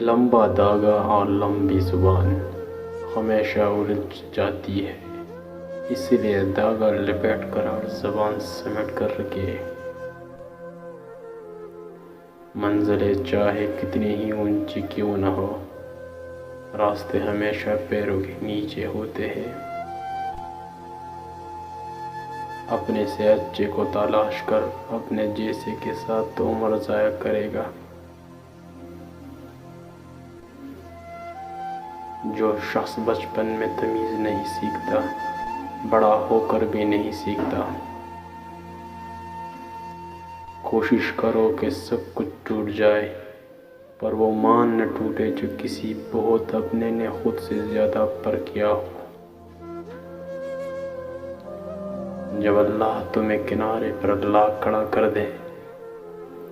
لمبا دھاگا اور لمبی زبان ہمیشہ الجھ جاتی ہے، اس لیے دھاگا لپیٹ کر اور زبان سمیٹ کر رکھے۔ منزلیں چاہے کتنی ہی اونچی کیوں نہ ہو، راستے ہمیشہ پیروں کے نیچے ہوتے ہیں۔ اپنے سے اچھے کو تلاش کر اپنے جیسے کے ساتھ تو عمر ضائع کرے گا۔ جو شخص بچپن میں تمیز نہیں سیکھتا، بڑا ہو کر بھی نہیں سیکھتا۔ کوشش کرو کہ سب کچھ ٹوٹ جائے، پر وہ مان نہ ٹوٹے جو کسی بہت اپنے نے خود سے زیادہ پر کیا ہو۔ جب اللہ تمہیں کنارے پر لا کھڑا کر دے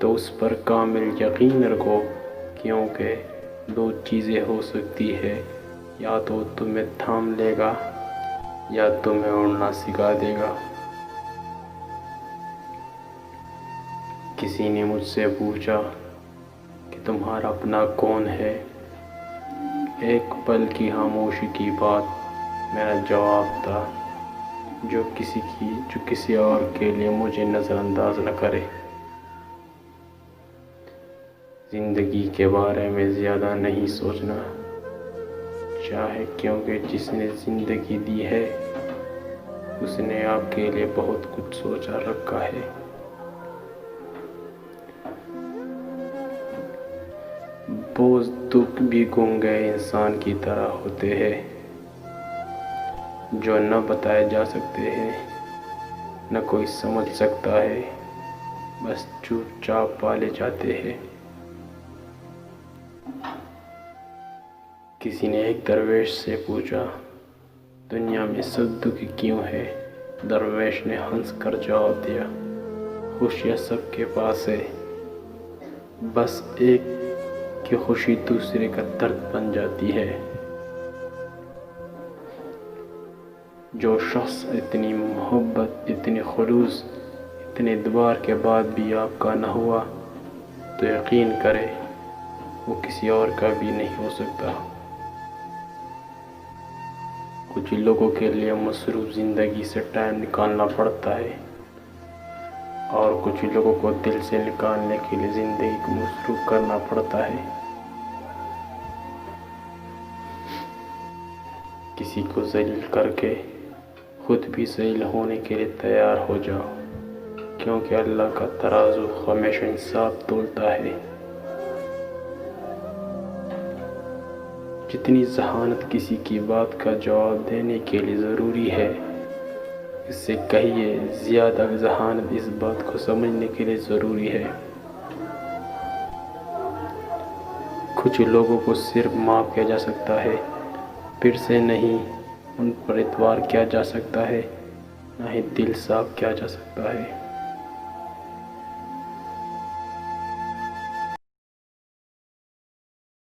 تو اس پر کامل یقین رکھو، کیونکہ دو چیزیں ہو سکتی ہے، یا تو تمہیں تھام لے گا یا تمہیں اڑنا سکھا دے گا۔ کسی نے مجھ سے پوچھا کہ تمہارا اپنا کون ہے؟ ایک پل کی خاموشی کی بات میرا جواب تھا، جو کسی اور کے لیے مجھے نظر انداز نہ کرے۔ زندگی کے بارے میں زیادہ نہیں سوچنا چاہے، کیونکہ جس نے زندگی دی ہے اس نے آپ کے لیے بہت کچھ سوچا رکھا ہے۔ بعض دکھ بھی گونگے انسان کی طرح ہوتے ہیں، جو نہ بتائے جا سکتے ہیں، نہ کوئی سمجھ سکتا ہے، بس چپ چاپ پالے جاتے ہیں۔ کسی نے ایک درویش سے پوچھا، دنیا میں سب دکھ کیوں ہے؟ درویش نے ہنس کر جواب دیا، خوشیاں سب کے پاس ہے، بس ایک کی خوشی دوسرے کا درد بن جاتی ہے۔ جو شخص اتنی محبت، اتنی خلوص، اتنے ادبار کے بعد بھی آپ کا نہ ہوا تو یقین کرے وہ کسی اور کا بھی نہیں ہو سکتا۔ کچھ لوگوں کے لیے مصروف زندگی سے ٹائم نکالنا پڑتا ہے، اور کچھ لوگوں کو دل سے نکالنے کے لیے زندگی کو مصروف کرنا پڑتا ہے۔ کسی کو ذلیل کر کے خود بھی ذلیل ہونے کے لیے تیار ہو جاؤ، کیونکہ اللہ کا ترازو ہمیشہ انصاف تولتا ہے۔ جتنی ذہانت کسی کی بات کا جواب دینے کے لیے ضروری ہے، اس سے کہیں زیادہ ذہانت اس بات کو سمجھنے کے لیے ضروری ہے۔ کچھ لوگوں کو صرف معاف کیا جا سکتا ہے، پھر سے نہیں ان پر اعتبار کیا جا سکتا ہے، نہ ہی دل صاف کیا جا سکتا ہے۔